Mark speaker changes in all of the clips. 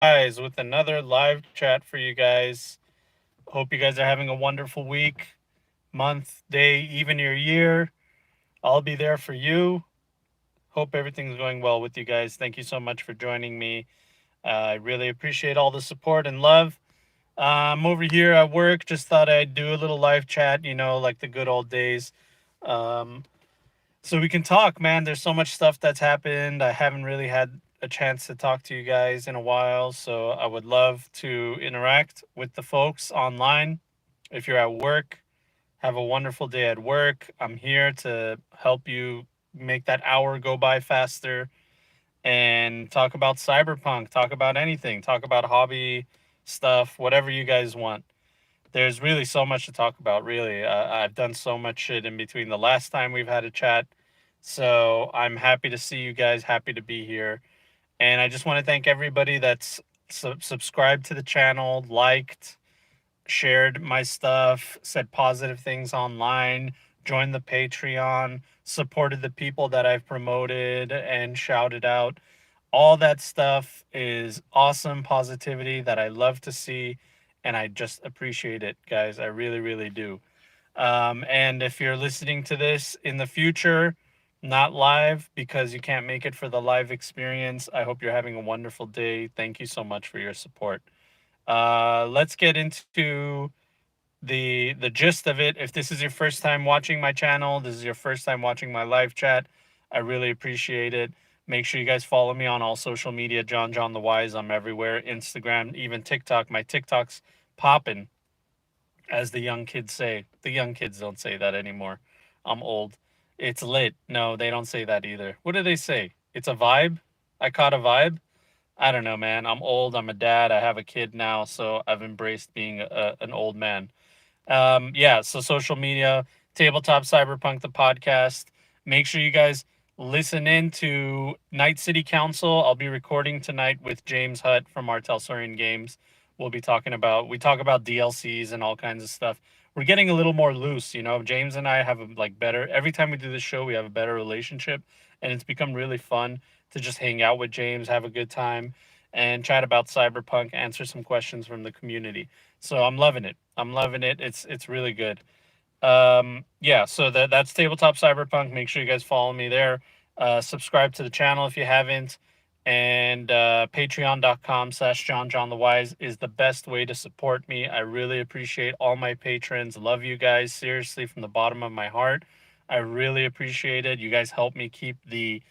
Speaker 1: JonJonTheWise with another live chat for you guys. Hope you guys are having a wonderful week, month, day, even your year. I'll be there for you. Hope everything's going well with you guys. Thank you so much for joining me. I really appreciate all the support and love. I'm over here at work. Just thought I'd do a little live chat, like the good old days. Um, So we can talk, man. There's so much stuff that's happened. I haven't really had a chance to talk to you guys in a while, so I would love to interact with the folks online. If you're at work, have a wonderful day at work. I'm here to help you make that hour go by faster and talk about cyberpunk, talk about anything, talk about hobby stuff, whatever you guys want. There's really so much to talk about, really. I've done so much shit in between the last time we've had a chat. So I'm happy to see you guys, happy to be here. And I just want to thank everybody that's subscribed to the channel, liked, shared my stuff, said positive things online, joined the Patreon, supported the people that I've promoted and shouted out. All that stuff is awesome positivity that I love to see. And I just appreciate it, guys. I really, really do. And if you're listening to this in the future, not live because you can't make it for the live experience, I hope you're having a wonderful day. Thank you so much for your support. Let's get into the gist of it. If this is your first time watching my channel, this is your first time watching my live chat, I really appreciate it. Make sure you guys follow me on all social media. JonJonTheWise. I'm everywhere. Instagram, even TikTok. My TikTok's popping, as the young kids say. The young kids don't say that anymore. I'm old. It's lit. No, they don't say that either. What do they say? It's a vibe? I caught a vibe? I don't know, man. I'm old. I'm a dad. I have a kid now, so I've embraced being an old man. Yeah, so social media, Tabletop Cyberpunk, the podcast. Make sure you guys listen in to Night City Council. I'll be recording tonight with James Hutt from Martel Saurian Games. We talk about DLCs and all kinds of stuff. We're getting a little more loose, James and I have a better, every time we do this show, we have a better relationship, and it's become really fun to just hang out with James, have a good time, and chat about Cyberpunk, answer some questions from the community. So I'm loving it. I'm loving it. It's really good. Yeah, so that's Tabletop Cyberpunk. Make sure you guys follow me there. Subscribe to the channel if you haven't. And patreon.com/JonJonTheWise is the best way to support me. I really appreciate all my patrons. Love you guys, seriously, from the bottom of my heart. I really appreciate it. You guys help me keep the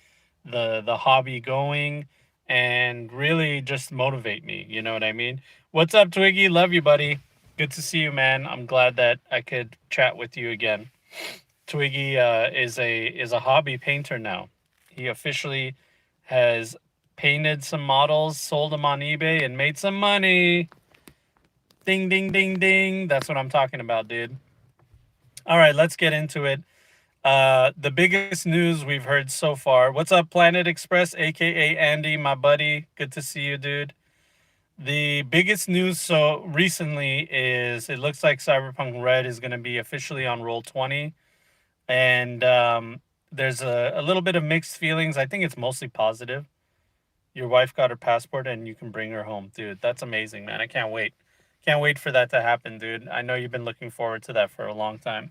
Speaker 1: hobby going and really just motivate me. You know what I mean? What's up, Twiggy? Love you, buddy. Good to see you, man. I'm glad that I could chat with you again. Twiggy is a hobby painter now. He officially has painted some models, sold them on eBay, and made some money. Ding, ding, ding, ding. That's what I'm talking about, dude. All right, let's get into it. The biggest news we've heard so far. What's up, Planet Express, aka Andy, my buddy? Good to see you, dude. The biggest news so recently is it looks like Cyberpunk Red is going to be officially on Roll20, and there's a little bit of mixed feelings. I think it's mostly positive. Your wife got her passport and you can bring her home, dude. That's amazing, man. I can't wait. Can't wait for that to happen, dude. I know you've been looking forward to that for a long time.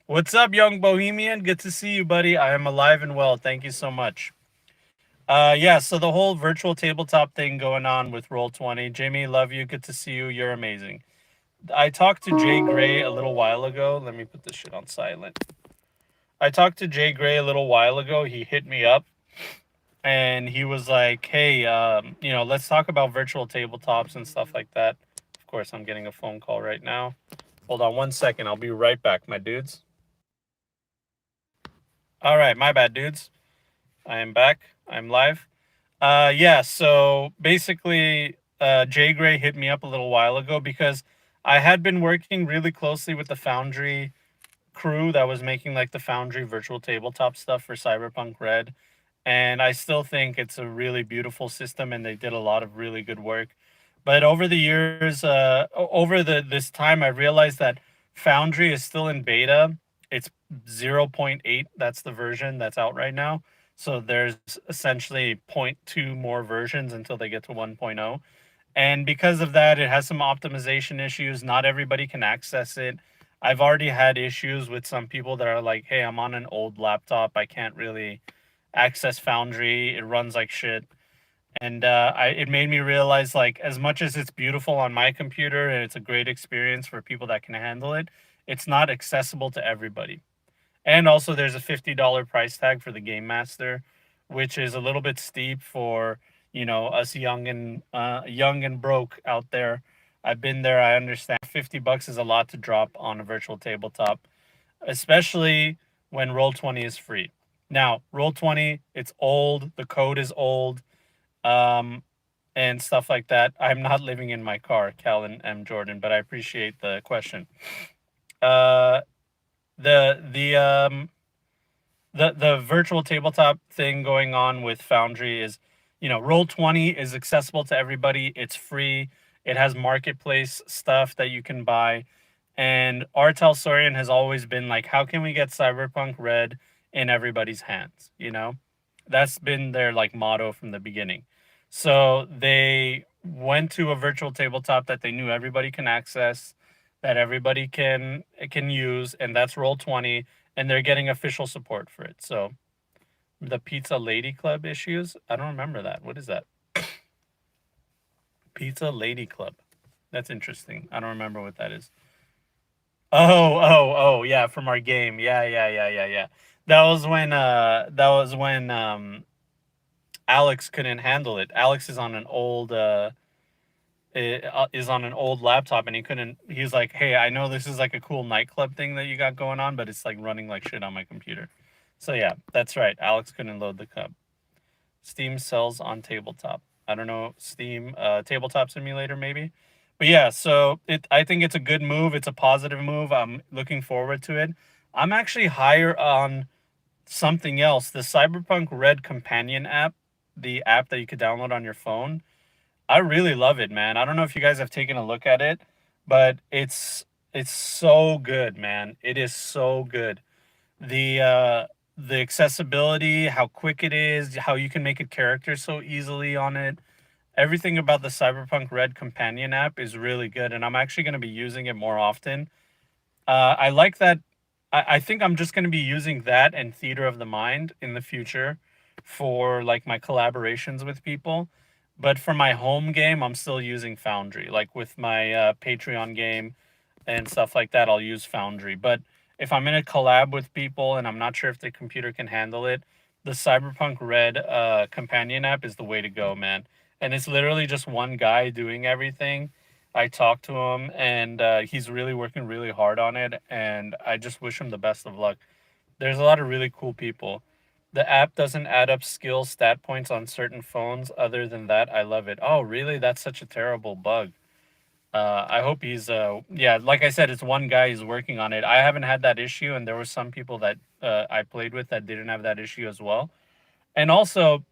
Speaker 1: What's up, young bohemian? Good to see you, buddy. I am alive and well. Thank you so much. Yeah, so the whole virtual tabletop thing going on with Roll20. Jimmy, love you. Good to see you. You're amazing. I talked to Jay Gray a little while ago. Let me put this shit on silent. I talked to Jay Gray a little while ago. He hit me up and he was like, hey, let's talk about virtual tabletops and stuff like that. Of course, I'm getting a phone call right now. Hold on 1 second. I'll be right back, my dudes. All right, my bad, dudes. I am back. I'm live. Yeah, so basically, Jay Gray hit me up a little while ago because I had been working really closely with the Foundry crew that was making the Foundry virtual tabletop stuff for Cyberpunk Red. And I still think it's a really beautiful system and they did a lot of really good work. But over the years, over this time, I realized that Foundry is still in beta. It's 0.8. That's the version that's out right now. So there's essentially zero point 0.2 more versions until they get to 1.0. And because of that, it has some optimization issues. Not everybody can access it. I've already had issues with some people that are like, hey, I'm on an old laptop. I can't really access Foundry. It runs like shit. And it made me realize, like, as much as it's beautiful on my computer and it's a great experience for people that can handle it, it's not accessible to everybody. And also, there's a $50 price tag for the Game Master, which is a little bit steep for us young and broke out there. I've been there. I understand. $50 is a lot to drop on a virtual tabletop, especially when Roll20 is free. Now, Roll20, it's old. The code is old, um, and stuff like that. I'm not living in my car, Cal and M. Jordan, but I appreciate the question. Uh, the the the virtual tabletop thing going on with Foundry is, Roll20 is accessible to everybody. It's free. It has marketplace stuff that you can buy. And Artel Sorian has always been like, how can we get Cyberpunk Red in everybody's hands? That's been their like motto from the beginning. So they went to a virtual tabletop that they knew everybody can access, that everybody can use, and that's Roll20, and they're getting official support for it. So the Pizza Lady Club issues, I don't remember that. What is that? Pizza Lady Club. That's interesting. I don't remember what that is. Oh, yeah, from our game. Yeah. That was when Alex couldn't handle it. Alex is on an old laptop, and he's like, hey, I know this is like a cool nightclub thing that you got going on, but it's like running like shit on my computer. So yeah, that's right. Alex couldn't load the cub. Steam sells on tabletop. I don't know, Steam tabletop simulator maybe. But yeah, so I think it's a good move. It's a positive move. I'm looking forward to it. I'm actually higher on something else. The Cyberpunk Red companion app, the app that you could download on your phone. I really love it, man. I don't know if you guys have taken a look at it, but it's so good, man. It is so good. The accessibility, how quick it is, how you can make a character so easily on it. Everything about the Cyberpunk Red companion app is really good, and I'm actually going to be using it more often. I like that. I think I'm just going to be using that and Theater of the Mind in the future for like my collaborations with people. But for my home game, I'm still using Foundry. Like with my Patreon game and stuff like that, I'll use Foundry. But if I'm in a collab with people and I'm not sure if the computer can handle it, the Cyberpunk Red companion app is the way to go, man. And it's literally just one guy doing everything. I talked to him, and he's really working really hard on it, and I just wish him the best of luck. There's a lot of really cool people. The app doesn't add up skill stat points on certain phones. Other than that, I love it. Oh, really? That's such a terrible bug. I hope he's yeah, like I said, it's one guy who's working on it. I haven't had that issue, and there were some people that I played with that didn't have that issue as well. And also,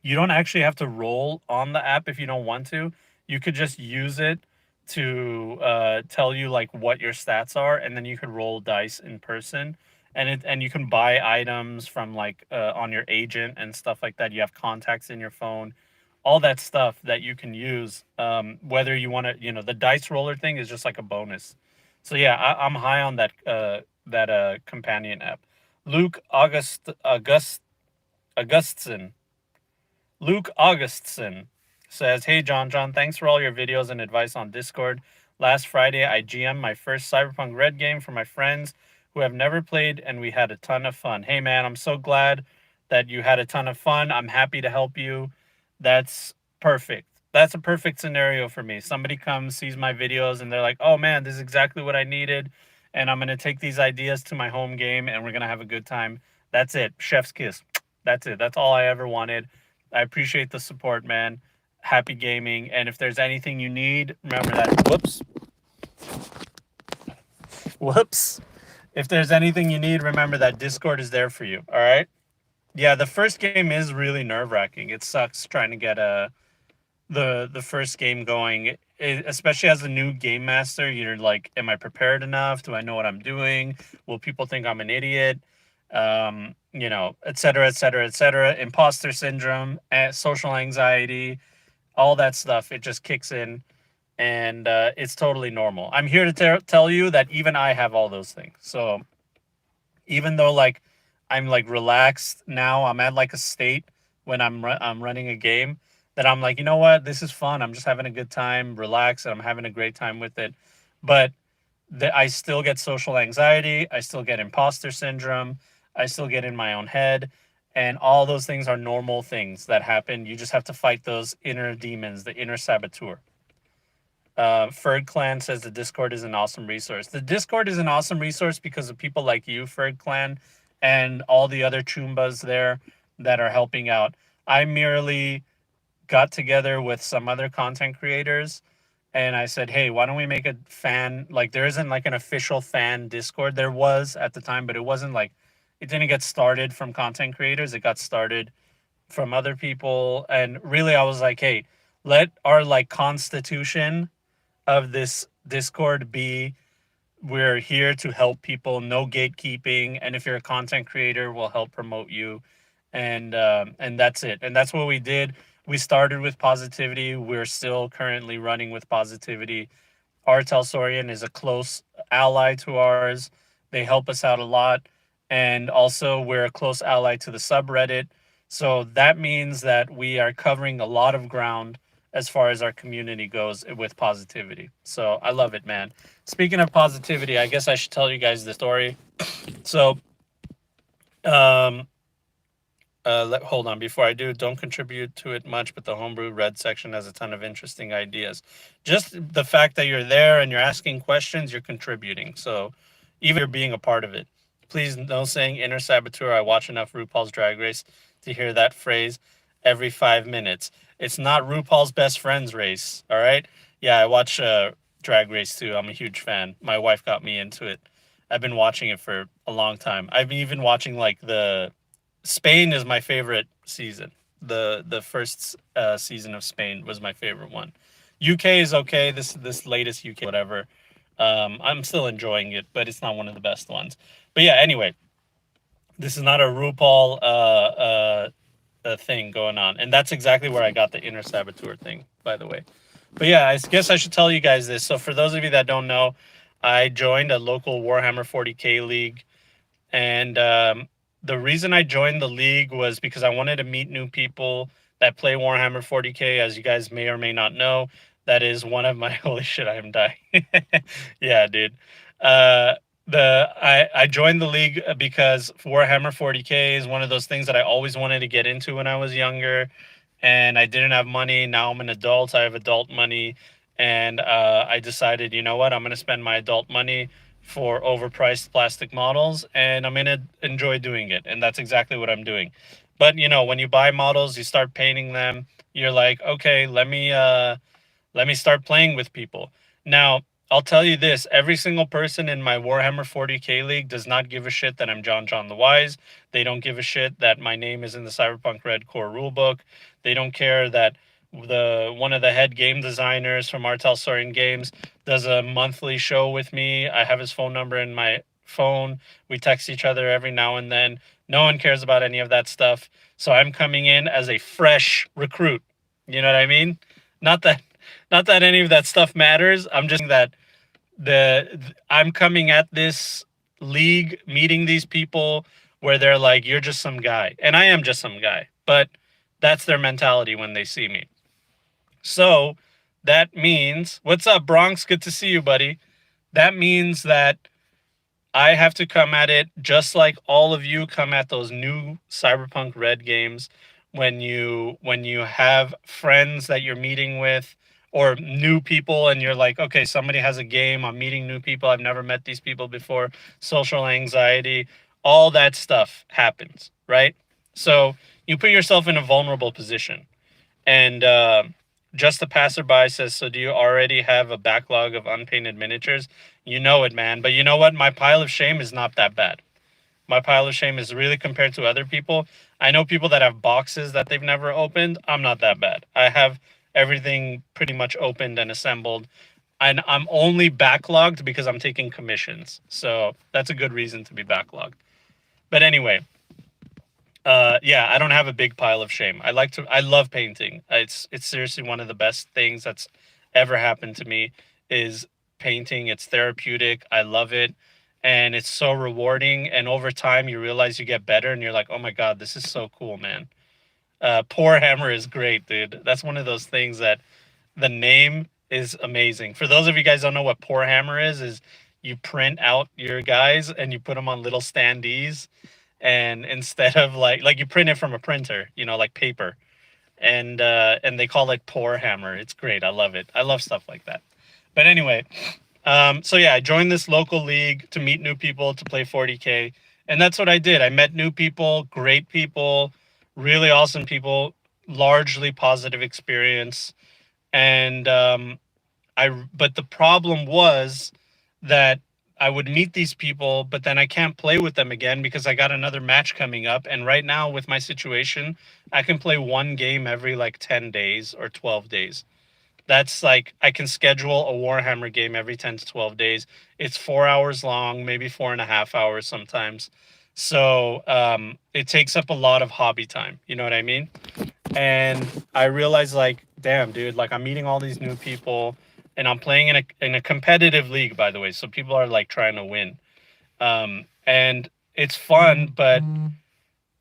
Speaker 1: you don't actually have to roll on the app if you don't want to. You could just use it to tell you like what your stats are, and then you could roll dice in person. And you can buy items from like on your agent and stuff like that. You have contacts in your phone, all that stuff that you can use. Whether you want to, the dice roller thing is just like a bonus. So yeah, I'm high on that companion app. Luke Augustson Luke Augustson says, hey, John, thanks for all your videos and advice on Discord. Last Friday, I GM'd my first Cyberpunk Red game for my friends who have never played, and we had a ton of fun. Hey, man, I'm so glad that you had a ton of fun. I'm happy to help you. That's perfect. That's a perfect scenario for me. Somebody comes, sees my videos, and they're like, oh, man, this is exactly what I needed, and I'm going to take these ideas to my home game, and we're going to have a good time. That's it. Chef's kiss. That's it. That's all I ever wanted. I appreciate the support, man. Happy gaming. And if there's anything you need, remember that. Whoops. Whoops. If there's anything you need, remember that Discord is there for you. All right. Yeah, the first game is really nerve wracking. It sucks trying to get the first game going, especially as a new game master. You're like, am I prepared enough? Do I know what I'm doing? Will people think I'm an idiot? et cetera, et cetera, et cetera, imposter syndrome, social anxiety, all that stuff. It just kicks in, and it's totally normal. I'm here to tell you that even I have all those things. So even though like I'm like relaxed now, I'm at like a state when I'm running a game that I'm like, you know what, this is fun. I'm just having a good time, relax, and I'm having a great time with it. But I still get social anxiety. I still get imposter syndrome. I still get in my own head. And all those things are normal things that happen. You just have to fight those inner demons, the inner saboteur. Ferg Clan says the Discord is an awesome resource. The Discord is an awesome resource because of people like you, Ferg Clan, and all the other Chumbas there that are helping out. I merely got together with some other content creators and I said, hey, why don't we make a fan? Like, there isn't like an official fan Discord. There was at the time, but it wasn't like, it didn't get started from content creators. It got started from other people. And really, I was like, hey, let our like constitution of this Discord be, we're here to help people, no gatekeeping, and if you're a content creator, we'll help promote you, and that's it. And that's what we did. We started with positivity. We're still currently running with positivity. Artel Sorian is a close ally to ours. They help us out a lot. And also, we're a close ally to the subreddit. So that means that we are covering a lot of ground as far as our community goes with positivity. So I love it, man. Speaking of positivity, I guess I should tell you guys the story. So, um, hold on. Before I do, don't contribute to it much, but the homebrew red section has a ton of interesting ideas. Just the fact that you're there and you're asking questions, you're contributing. So, even you're being a part of it. Please, no saying inner saboteur. I watch enough RuPaul's Drag Race to hear that phrase every 5 minutes. It's not RuPaul's best friends race. All right. Yeah, I watch Drag Race too. I'm a huge fan. My wife got me into it. I've been watching it for a long time. I've been even watching like the Spain is my favorite season. The first season of Spain was my favorite one. UK is okay. This latest UK whatever. I'm still enjoying it, but it's not one of the best ones. But yeah, anyway, this is not a RuPaul thing going on, and that's exactly where I got the inner saboteur thing, by the way. But yeah, I guess I should tell you guys this. So for those of you that don't know, I joined a local Warhammer 40K league, and the reason I joined the league was because I wanted to meet new people that play Warhammer 40K. As you guys may or may not know, that is one of my holy shit. I am dying. Yeah, dude. Uh, I joined the league because Warhammer 40K is one of those things that I always wanted to get into when I was younger, and I didn't have money. Now I'm an adult. I have adult money, and I decided, you know what, I'm going to spend my adult money for overpriced plastic models, and I'm going to enjoy doing it. And that's exactly what I'm doing. But you know, when you buy models, you start painting them. You're like, okay, let me start playing with people. Now, I'll tell you this, every single person in my Warhammer 40K league does not give a shit that I'm JonJonTheWise. They don't give a shit that my name is in the Cyberpunk Red Core rulebook. They don't care that the one of the head game designers from Artel Sorin Games does a monthly show with me. I have his phone number in my phone. We text each other every now and then. No one cares about any of that stuff. So I'm coming in as a fresh recruit. You know what I mean? Not that not that any of that stuff matters. I'm just saying that I'm coming at this league, meeting these people where they're like, you're just some guy. And I am just some guy. But that's their mentality when they see me. So that means, what's up, Bronx? Good to see you, buddy. That means that I have to come at it just like all of you come at those new Cyberpunk Red games when you have friends that you're meeting with or new people and you're like, okay, somebody has a game, I'm meeting new people, I've never met these people before, social anxiety, all that stuff happens, right? So you put yourself in a vulnerable position. And just a passerby says, so do you already have a backlog of unpainted miniatures? You know it, man. But you know what? My pile of shame is not that bad. My pile of shame is really compared to other people. I know people that have boxes that they've never opened. I'm not that bad. I have everything pretty much opened and assembled. And I'm only backlogged because I'm taking commissions. So that's a good reason to be backlogged. But anyway, yeah, I don't have a big pile of shame. I love painting. It's seriously one of the best things that's ever happened to me is painting. It's therapeutic. I love it. And it's so rewarding. And over time, you realize you get better and you're like, oh my God, this is so cool, man. Pour Hammer is great, dude. That's one of those things that the name is amazing. For those of you guys don't know what Pour Hammer is you print out your guys and you put them on little standees, and instead of like you print it from a printer, like paper, and they call it Pour Hammer. It's great. I love it. I love stuff like that. But anyway, so yeah, I joined this local league to meet new people to play 40K, and that's what I did. I met new people, great people, really awesome people, largely positive experience, and but the problem was that I would meet these people, but then I can't play with them again because I got another match coming up. And right now, with my situation, I can play one game every like 10 days or 12 days. That's like I can schedule a Warhammer game every 10 to 12 days. It's 4 hours long, maybe 4.5 hours sometimes. So it takes up a lot of hobby time. You know what I mean? And I realized, like, damn, dude, like I'm meeting all these new people, and I'm playing in a competitive league, by the way. So people are like trying to win, and it's fun, but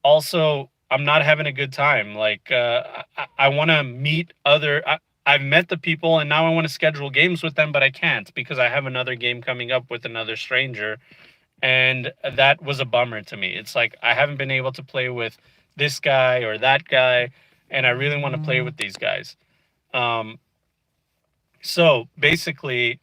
Speaker 1: also I'm not having a good time. Like, I want to meet other. I've met the people, and now I want to schedule games with them, but I can't because I have another game coming up with another stranger, and that was a bummer to me. It's like I haven't been able to play with this guy or that guy, and I really want to play with these guys. Um, so basically,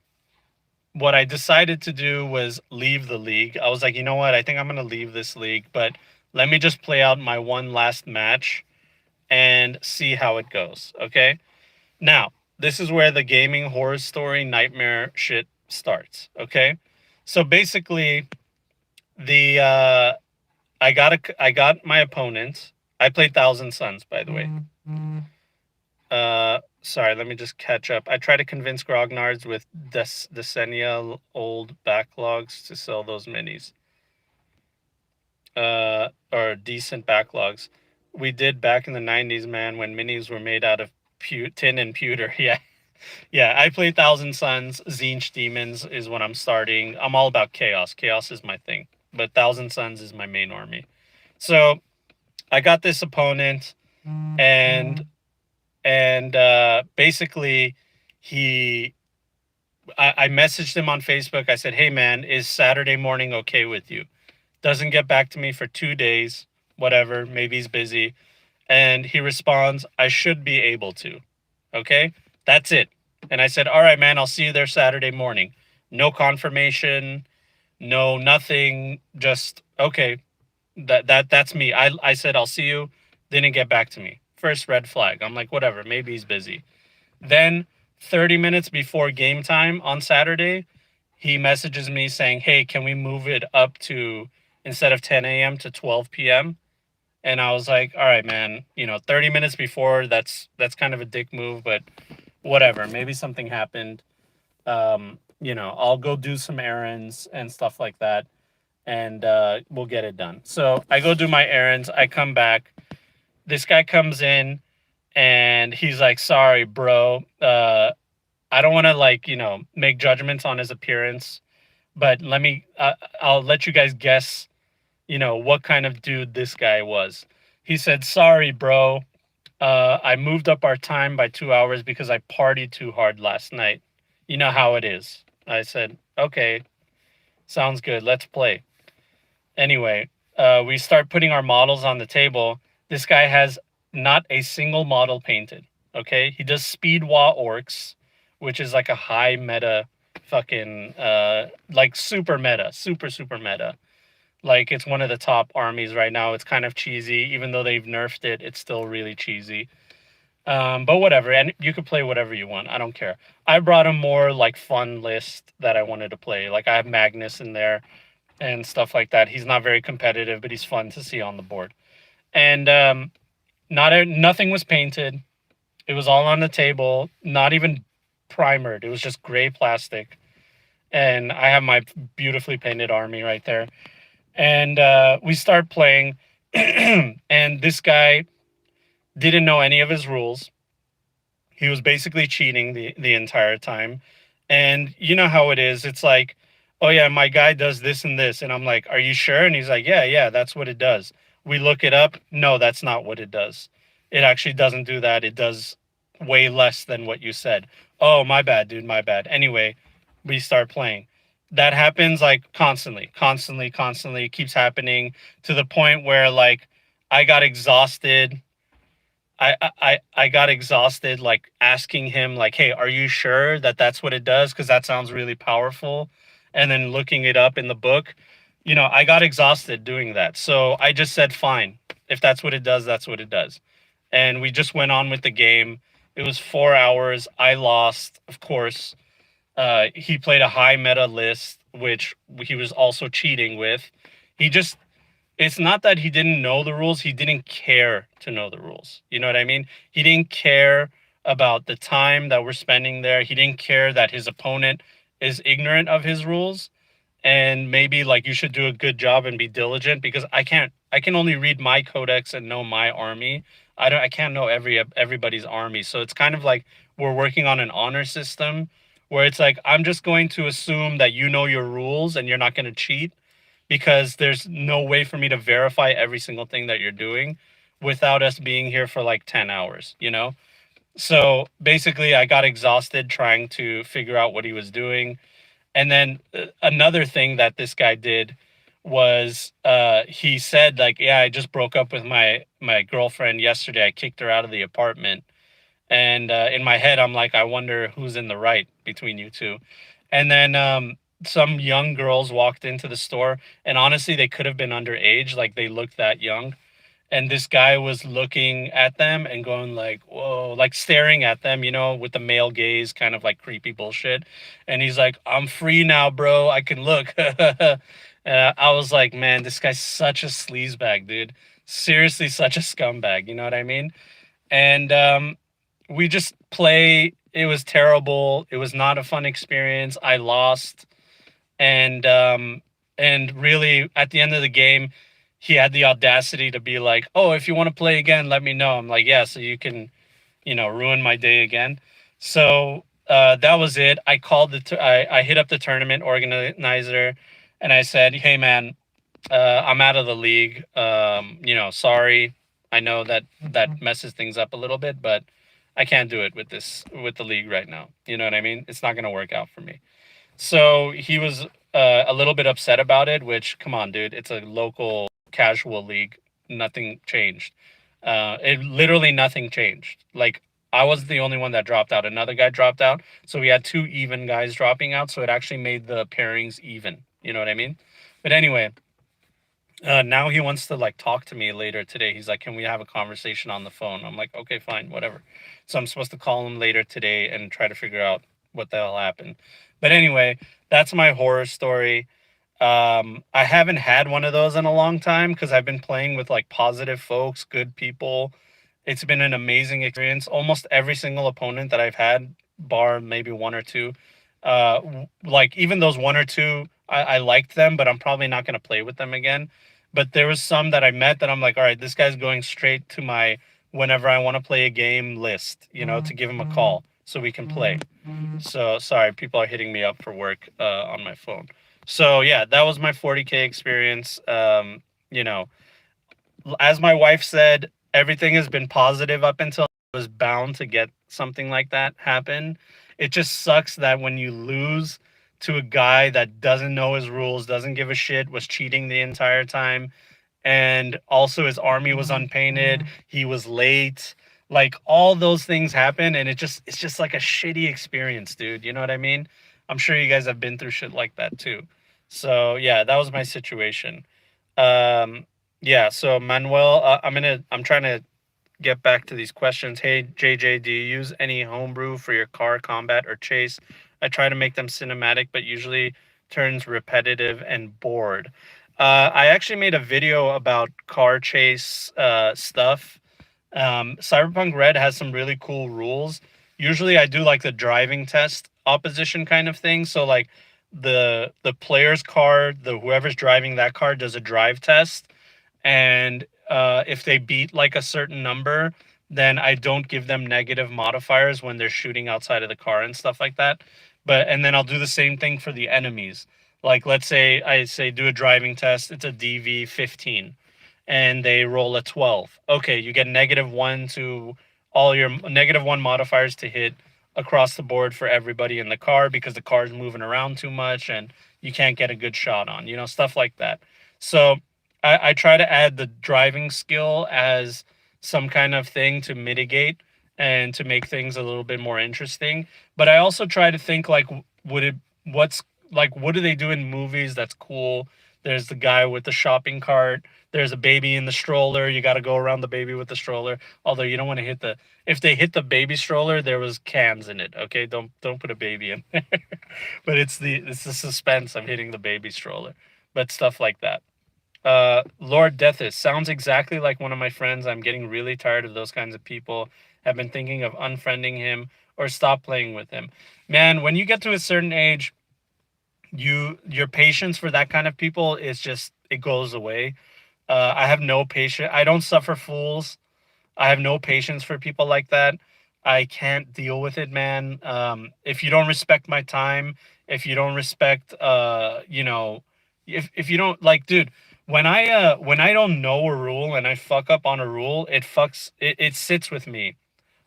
Speaker 1: what I decided to do was leave the league. I was like, you know what? I think I'm going to leave this league, but let me just play out my one last match and see how it goes. Okay. Now, this is where the gaming horror story nightmare shit starts. Okay. So basically, the I got my opponent. I played Thousand Suns, by the way. Sorry, let me just catch up. I try to convince Grognards with decennial old backlogs to sell those minis. Or decent backlogs. We did back in the 90s, man, when minis were made out of tin and pewter. Yeah. Yeah, I play Thousand Suns. Zinch Demons is what I'm starting. I'm all about chaos. Chaos is my thing. But Thousand Suns is my main army. So I got this opponent, and basically I messaged him on Facebook. I said, hey man, is Saturday morning okay with you? Doesn't get back to me for 2 days, whatever, maybe he's busy. And he responds, I should be able to. Okay, that's it. And I said, all right, man, I'll see you there Saturday morning. No confirmation, no nothing, just okay. That's me. I said I'll see you. Didn't get back to me. First red flag. I'm like, whatever, maybe he's busy. Then 30 minutes before game time on Saturday, he messages me saying, hey, can we move it up to instead of 10 a.m. to 12 p.m.? And I was like, all right, man, 30 minutes before, that's kind of a dick move, but whatever. Maybe something happened. I'll go do some errands and stuff like that, and we'll get it done. So I go do my errands. I come back. This guy comes in, and he's like, sorry, bro. I don't want to make judgments on his appearance, but I'll let you guys guess, what kind of dude this guy was. He said, sorry, bro. I moved up our time by 2 hours because I partied too hard last night. You know how it is. I said, okay, sounds good. Let's play. Anyway, we start putting our models on the table. This guy has not a single model painted. Okay. He does Speed Wa Orcs, which is like a high meta fucking, like super meta, super meta. Like it's one of the top armies right now. It's kind of cheesy. Even though they've nerfed it, it's still really cheesy. But whatever. And you could play whatever you want. I don't care. I brought a more like fun list that I wanted to play. Like I have Magnus in there and stuff like that. He's not very competitive, but he's fun to see on the board. And nothing was painted. It was all on the table, not even primered. It was just gray plastic. And I have my beautifully painted army right there. And we start playing, and this guy didn't know any of his rules. He was basically cheating the entire time. And you know how it is. It's like, oh yeah, my guy does this and this. And I'm like, are you sure? And he's like, yeah, yeah, that's what it does. We look it up. No, that's not what it does. It actually doesn't do that. It does way less than what you said. Oh, my bad, dude, my bad. Anyway, we start playing. That happens like constantly, constantly, constantly. It keeps happening to the point where like I got exhausted. I got exhausted like asking him like, "Hey, are you sure that that's what it does? Because that sounds really powerful." And then looking it up in the book, I got exhausted doing that. So I just said, "Fine, if that's what it does, that's what it does." And we just went on with the game. It was 4 hours. I lost, of course. He played a high meta list, which he was also cheating with. He just it's not that he didn't know the rules, he didn't care to know the rules. You know what I mean? He didn't care about the time that we're spending there. He didn't care that his opponent is ignorant of his rules, and maybe like you should do a good job and be diligent, because I can only read my codex and know my army. I can't know everybody's army. So it's kind of like we're working on an honor system where it's like I'm just going to assume that you know your rules and you're not going to cheat, because there's no way for me to verify every single thing that you're doing without us being here for like 10 hours. So basically, I got exhausted trying to figure out what he was doing. And then another thing that this guy did was he said, like, yeah, I just broke up with my girlfriend yesterday. I kicked her out of the apartment. And in my head, I'm like, I wonder who's in the right between you two. And then some young girls walked into the store, and honestly, they could have been underage. Like they looked that young, and this guy was looking at them and going like, "Whoa!" Like staring at them, with the male gaze, kind of like creepy bullshit. And he's like, "I'm free now, bro. I can look." And I was like, "Man, this guy's such a sleazebag, dude. Seriously, such a scumbag." You know what I mean? And we just play. It was terrible. It was not a fun experience. I lost, and really at the end of the game, he had the audacity to be like, "Oh, if you want to play again, let me know." I'm like, "Yeah, so you can, ruin my day again." So that was it. I called I hit up the tournament organizer, and I said, "Hey, man, I'm out of the league. Sorry. I know that that messes things up a little bit, but I can't do it with the league right now. You know what I mean? It's not going to work out for me." So he was a little bit upset about it, which, come on, dude, it's a local casual league. Nothing changed. It literally nothing changed. Like, I was the only one that dropped out. Another guy dropped out. So we had two even guys dropping out. So it actually made the pairings even. You know what I mean? But anyway, now he wants to like talk to me later today. He's like, "Can we have a conversation on the phone?" I'm like, "Okay, fine, whatever." So I'm supposed to call him later today and try to figure out what the hell happened. But anyway, that's my horror story. I haven't had one of those in a long time because I've been playing with like positive folks, good people. It's been an amazing experience. Almost every single opponent that I've had, bar maybe one or two, like even those one or two, I liked them, but I'm probably not going to play with them again. But there was some that I met that I'm like, all right, this guy's going straight to my whenever I want to play a game list, to give him a call so we can play. So sorry, people are hitting me up for work on my phone. So yeah, that was my 40K experience. You know, as my wife said, everything has been positive up until I was bound to get something like that happen. It just sucks that when you lose to a guy that doesn't know his rules, doesn't give a shit, was cheating the entire time, and also his army was unpainted, he was late, like all those things happen, and it's just like a shitty experience, dude. You know what I mean? I'm sure you guys have been through shit like that too. So yeah, that was my situation. um yeah, so Manuel, I'm trying to get back to these questions. Hey JJ, do you use any homebrew for your car combat or chase? I try to make them cinematic, but usually turns repetitive and bored. I actually made a video about car chase stuff. Cyberpunk Red has some really cool rules. Usually I do like the driving test opposition kind of thing. So like the player's car, the whoever's driving that car does a drive test, and if they beat like a certain number, then I don't give them negative modifiers when they're shooting outside of the car and stuff like that. But and then I'll do the same thing for the enemies. Like let's say I say do a driving test, it's a DV 15 and they roll a 12. Okay, you get -1 to all your -1 modifiers to hit across the board for everybody in the car because the car is moving around too much and you can't get a good shot on, stuff like that. So I try to add the driving skill as some kind of thing to mitigate and to make things a little bit more interesting. But I also try to think like, would it, what's like, what do they do in movies that's cool? There's the guy with the shopping cart. There's a baby in the stroller. You got to go around the baby with the stroller. Although you don't want to hit the, if they hit the baby stroller, there was cans in it. Okay, don't put a baby in there. But it's the suspense of hitting the baby stroller. But stuff like that. Lord Deathis sounds exactly like one of my friends. I'm getting really tired of those kinds of people. Have been thinking of unfriending him or stop playing with him. Man, when you get to a certain age, your patience for that kind of people is just it goes away. I have no patience. I don't suffer fools. I have no patience for people like that. I can't deal with it, man. If you don't respect my time, if you don't respect, if you don't like, dude, when I don't know a rule and I fuck up on a rule, it sits with me.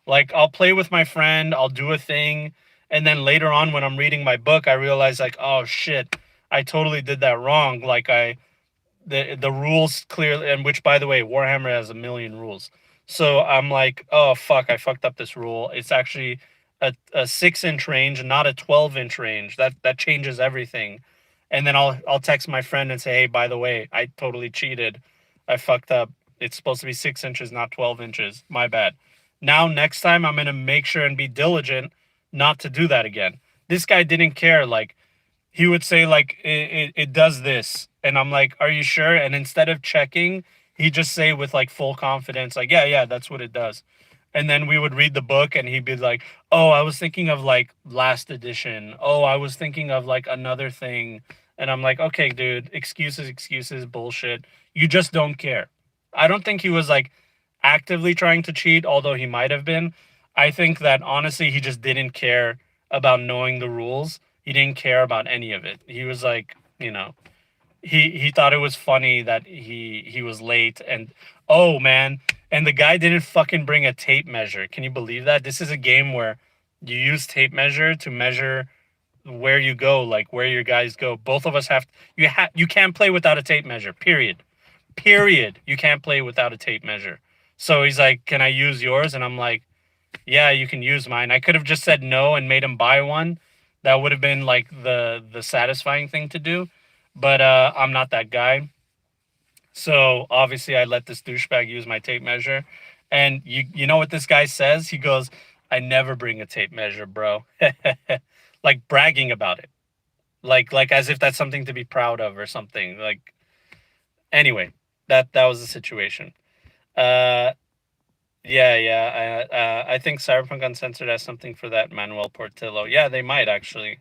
Speaker 1: Like I'll play with my friend, I'll do a thing, and then later on when I'm reading my book, I realize like, oh shit, I totally did that wrong. Like the rules clearly, and which by the way, Warhammer has a million rules. So I'm like, oh fuck, I fucked up this rule. It's actually a 6 inch range, not a 12 inch range. That changes everything. And then I'll text my friend and say, hey, by the way, I totally cheated. I fucked up. It's supposed to be 6 inches, not 12 inches. My bad. Now next time I'm gonna make sure and be diligent not to do that again. This guy didn't care. Like he would say like it does this and I'm like, are you sure? And instead of checking, he'd just say with like full confidence like, yeah, that's what it does. And then we would read the book and he'd be like, oh, I was thinking of like last edition. Oh, I was thinking of like another thing. And I'm like, okay, dude, excuses, bullshit. You just don't care. I don't think he was like actively trying to cheat, although he might have been. I think that honestly he just didn't care about knowing the rules. He didn't care about any of it. He was like, he thought it was funny that he was late and oh man, and the guy didn't fucking bring a tape measure. Can you believe that? This is a game where you use tape measure to measure where you go, like where your guys go. Both of us you can't play without a tape measure. Period. Period. You can't play without a tape measure. So he's like, "Can I use yours?" And I'm like, yeah, you can use mine. I could have just said no and made him buy one. That would have been like the satisfying thing to do. But I'm not that guy. So obviously I let this douchebag use my tape measure. And you know what this guy says? He goes, I never bring a tape measure, bro. Like bragging about it. Like as if that's something to be proud of or something. Like anyway, that was the situation. Uh I think Cyberpunk Uncensored has something for that Manuel Portillo. Yeah, they might actually.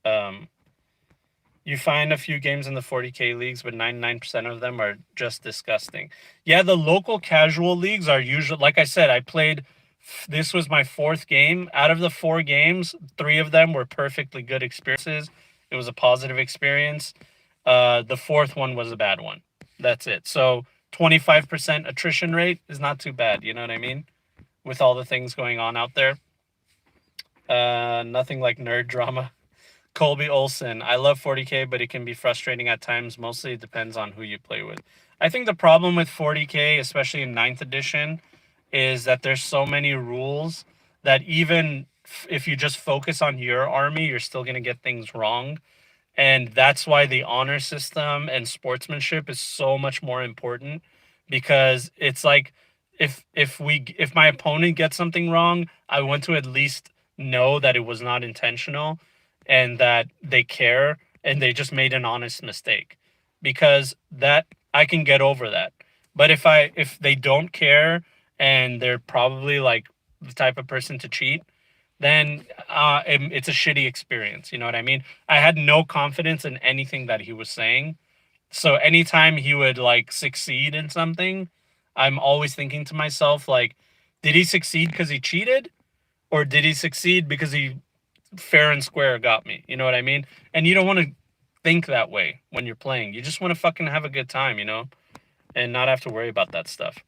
Speaker 1: Um, you find a few games in the 40K leagues, but 99% of them are just disgusting. Yeah, the local casual leagues are usually, like I said, I played, this was my fourth game. Out of the 4 games, 3 of them were perfectly good experiences. It was a positive experience. The fourth one was a bad one. That's it. So 25% attrition rate is not too bad. You know what I mean? With all the things going on out there. Nothing like nerd drama. Colby Olson. I love 40K, but it can be frustrating at times. Mostly it depends on who you play with. I think the problem with 40K, especially in 9th edition, is that there's so many rules that even if you just focus on your army, you're still going to get things wrong. And that's why the honor system and sportsmanship is so much more important, because it's like if my opponent gets something wrong, I want to at least know that it was not intentional and that they care and they just made an honest mistake, because that I can get over that. But if they don't care and they're probably like the type of person to cheat, then it's a shitty experience. You know what I mean? I had no confidence in anything that he was saying. So anytime he would like succeed in something, I'm always thinking to myself, like, did he succeed because he cheated? Or did he succeed because he fair and square got me? You know what I mean? And you don't want to think that way when you're playing. You just want to fucking have a good time, you know? And not have to worry about that stuff.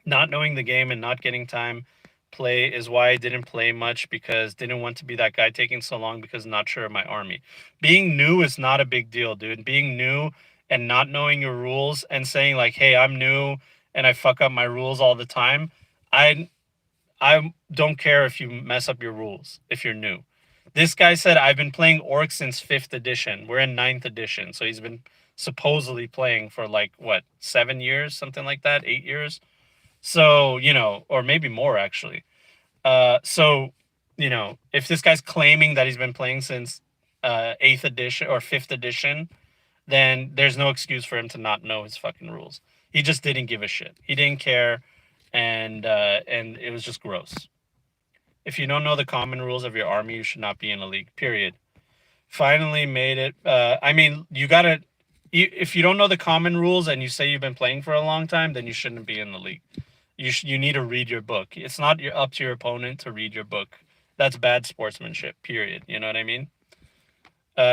Speaker 1: Not knowing the game and not getting time play is why I didn't play much, because didn't want to be that guy taking so long because not sure of my army. Being new is not a big deal, dude. Being new and not knowing your rules and saying like, "Hey, I'm new and I fuck up my rules all the time." I I don't care if you mess up your rules if you're new. This guy said I've been playing Orc since 5th edition. We're in ninth edition, so he's been supposedly playing for like what, 7 years, something like that, 8 years. So, or maybe more actually. So, if this guy's claiming that he's been playing since 8th edition or 5th edition, then there's no excuse for him to not know his fucking rules. He just didn't give a shit. He didn't care, and it was just gross. If you don't know the common rules of your army, you should not be in a league. Period. Finally made it. I mean, you gotta. If you don't know the common rules and you say you've been playing for a long time, then you shouldn't be in the league. You need to read your book. It's not up to your opponent to read your book. That's bad sportsmanship. Period. You know what I mean?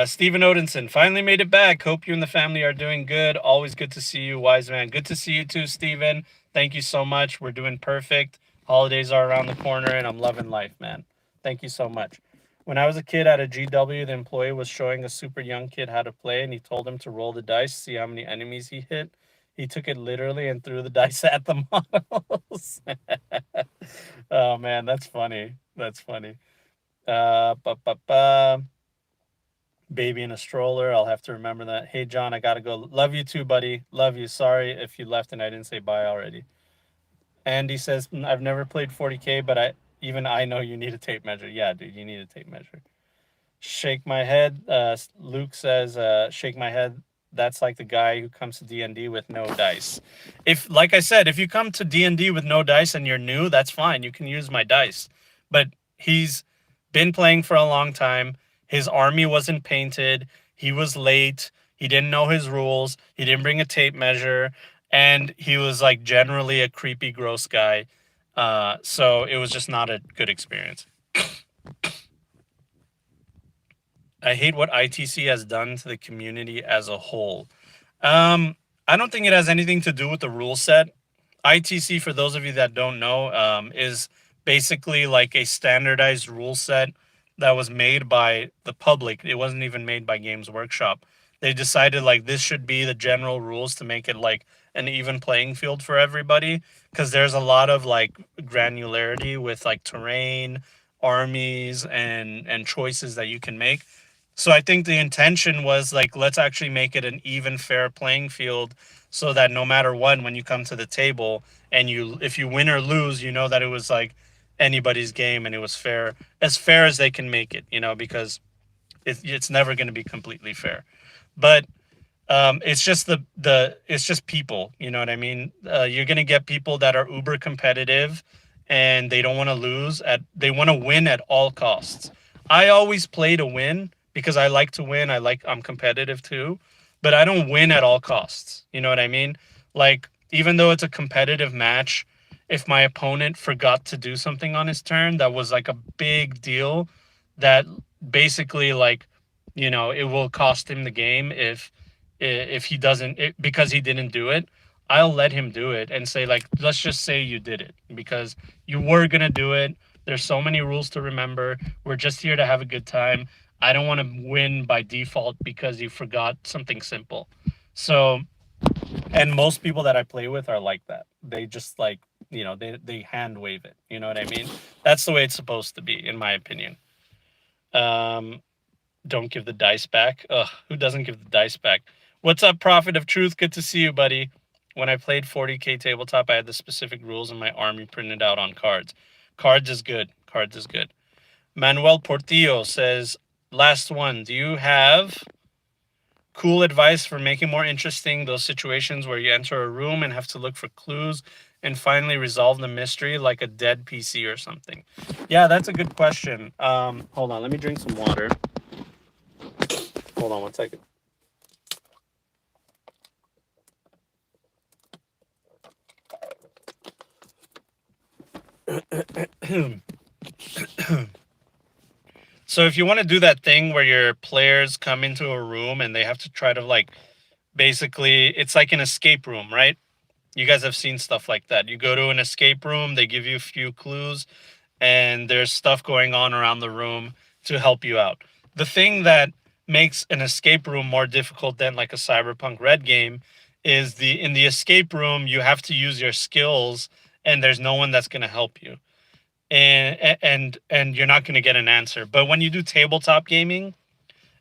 Speaker 1: Stephen Odinson finally made it back. Hope you and the family are doing good. Always good to see you, wise man. Good to see you too, Stephen. Thank you so much. We're doing perfect. Holidays are around the corner, and I'm loving life, man. Thank you so much. When I was a kid at a GW, the employee was showing a super young kid how to play, and he told him to roll the dice, see how many enemies he hit. He took it literally and threw the dice at the models. Oh man, that's funny. That's funny. Ba, ba, ba. Baby in a stroller. I'll have to remember that. Hey John, I gotta go. Love you too, buddy. Love you. Sorry if you left and I didn't say bye already. Andy says I've never played 40K, but I know you need a tape measure. Yeah, dude, you need a tape measure. Shake my head. Luke says, shake my head. That's like the guy who comes to D&D with no dice. If, like I said, if you come to D&D with no dice and you're new, that's fine. You can use my dice. But he's been playing for a long time. His army wasn't painted. He was late. He didn't know his rules. He didn't bring a tape measure. And he was like generally a creepy, gross guy. So it was just not a good experience. I hate what ITC has done to the community as a whole. I don't think it has anything to do with the rule set. ITC, for those of you that don't know, is basically like a standardized rule set that was made by the public. It wasn't even made by Games Workshop. They decided like this should be the general rules to make it like an even playing field for everybody, because there's a lot of like granularity with like terrain, armies, and choices that you can make. So I think the intention was like, let's actually make it an even fair playing field, so that no matter what, when you come to the table and if you win or lose, you know that it was like anybody's game and it was fair as they can make it, because it's never going to be completely fair. But it's just it's just people, you know what I mean? You're gonna get people that are uber competitive, and they don't want to they want to win at all costs. I always play to win because I like to win. I'm competitive too, but I don't win at all costs. You know what I mean? Like, even though it's a competitive match, if my opponent forgot to do something on his turn that was like a big deal, that basically like, it will cost him the game if he doesn't, because he didn't do it. I'll let him do it and say like, let's just say you did it because you were gonna do it. There's so many rules to remember. We're just here to have a good time. I don't want to win by default because you forgot something simple. So, and most people that I play with are like that. They just like, they hand wave it. You know what I mean? That's the way it's supposed to be, in my opinion. Don't give the dice back. Ugh, who doesn't give the dice back? What's up, Prophet of Truth? Good to see you, buddy. When I played 40K tabletop, I had the specific rules in my army printed out on cards. Cards is good. Cards is good. Manuel Portillo says, last one. Do you have cool advice for making more interesting those situations where you enter a room and have to look for clues and finally resolve the mystery like a dead PC or something? Yeah, that's a good question. Hold on, let me drink some water. Hold on one second. So if you want to do that thing where your players come into a room and they have to try to like basically it's like an escape room, right? You guys have seen stuff like that. You go to an escape room, they give you a few clues, and there's stuff going on around the room to help you out. The thing that makes an escape room more difficult than like a Cyberpunk Red game is the in the escape room you have to use your skills and there's no one that's going to help you. And you're not going to get an answer. But when you do tabletop gaming,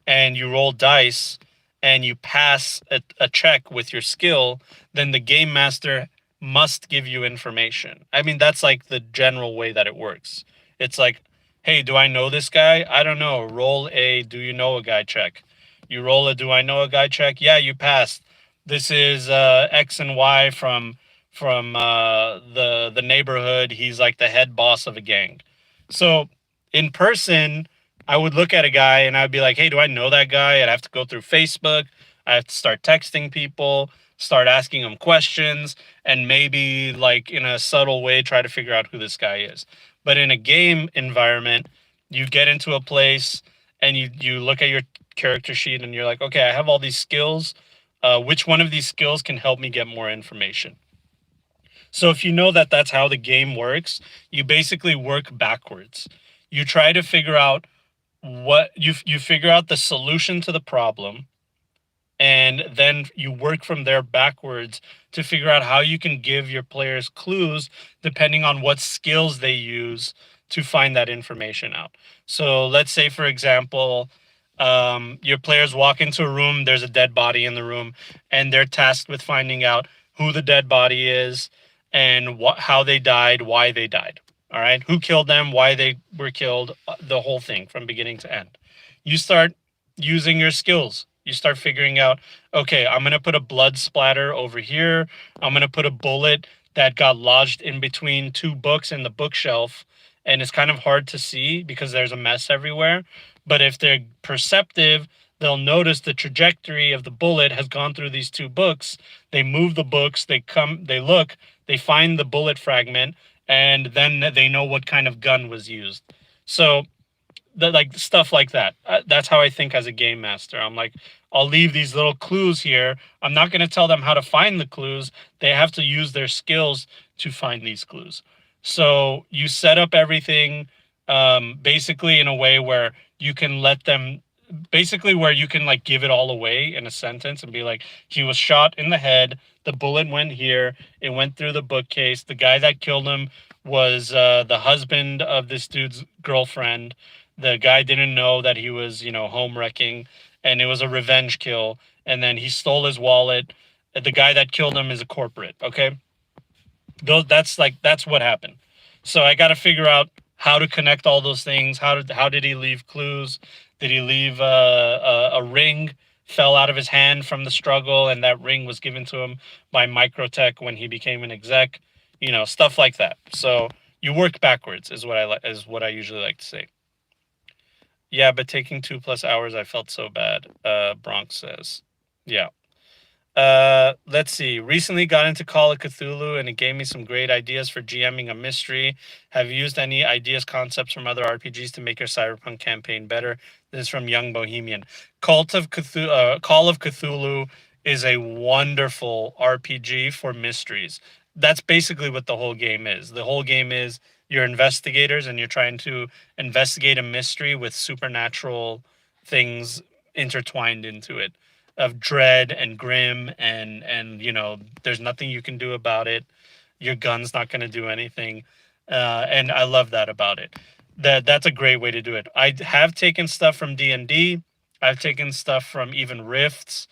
Speaker 1: and you roll dice and you pass a check with your skill, then the game master must give you information. I mean, that's like the general way that it works. It's like, hey, do I know this guy? I don't know. Roll a do you know a guy check. You roll a do I know a guy check? Yeah, you passed. This is X and Y from the neighborhood. He's like the head boss of a gang. So in person, I would look at a guy and I'd be like, hey, do I know that guy? I'd have to go through Facebook. I have to start texting people, start asking them questions, and maybe, like, in a subtle way, try to figure out who this guy is. But in a game environment, you get into a place and you look at your character sheet and you're like, okay, I have all these skills. Which one of these skills can help me get more information? So if you know that that's how the game works, you basically work backwards. You try to figure out what you figure out the solution to the problem, and then you work from there backwards to figure out how you can give your players clues depending on what skills they use to find that information out. So let's say, for example, your players walk into a room, there's a dead body in the room, and they're tasked with finding out who the dead body is and how they died, why they died. All right, who killed them, why they were killed, the whole thing from beginning to end. You start using your skills. You start figuring out, okay, I'm going to put a blood splatter over here. I'm going to put a bullet that got lodged in between two books in the bookshelf. And it's kind of hard to see because there's a mess everywhere. But if they're perceptive, they'll notice the trajectory of the bullet has gone through these two books. They move the books, they look, they find the bullet fragment, and then they know what kind of gun was used. So like stuff like that. That's how I think as a game master. I'm like, I'll leave these little clues here. I'm not going to tell them how to find the clues. They have to use their skills to find these clues. So you set up everything basically in a way where you can let them basically where you can like give it all away in a sentence and be like, he was shot in the head, the bullet went here, it went through the bookcase, the guy that killed him was the husband of this dude's girlfriend. The guy didn't know that he was, home wrecking, and it was a revenge kill. And then he stole his wallet. The guy that killed him is a corporate. Okay, that's what happened. So I got to figure out how to connect all those things. How did he leave clues? Did he leave a ring? Fell out of his hand from the struggle, and that ring was given to him by Microtech when he became an exec. Stuff like that. So you work backwards is what I usually like to say. Yeah, but taking 2+ hours, I felt so bad. Bronx says. Yeah. Let's see. Recently got into Call of Cthulhu and it gave me some great ideas for GMing a mystery. Have you used any ideas, concepts from other RPGs to make your Cyberpunk campaign better? This is from Young Bohemian. Call of Cthulhu is a wonderful RPG for mysteries. That's basically what the whole game is. The whole game is you're investigators and you're trying to investigate a mystery with supernatural things intertwined into it, of dread and grim, and there's nothing you can do about it. Your gun's not going to do anything, and I love that about it. That's a great way to do it. I have taken stuff from D&D. I've taken stuff from even Rifts.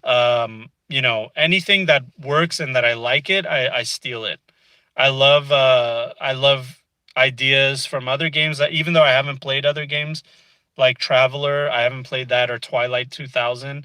Speaker 1: Anything that works and that I like it, I steal it. I love ideas from other games that, even though I haven't played other games like Traveler, I haven't played that, or Twilight 2000.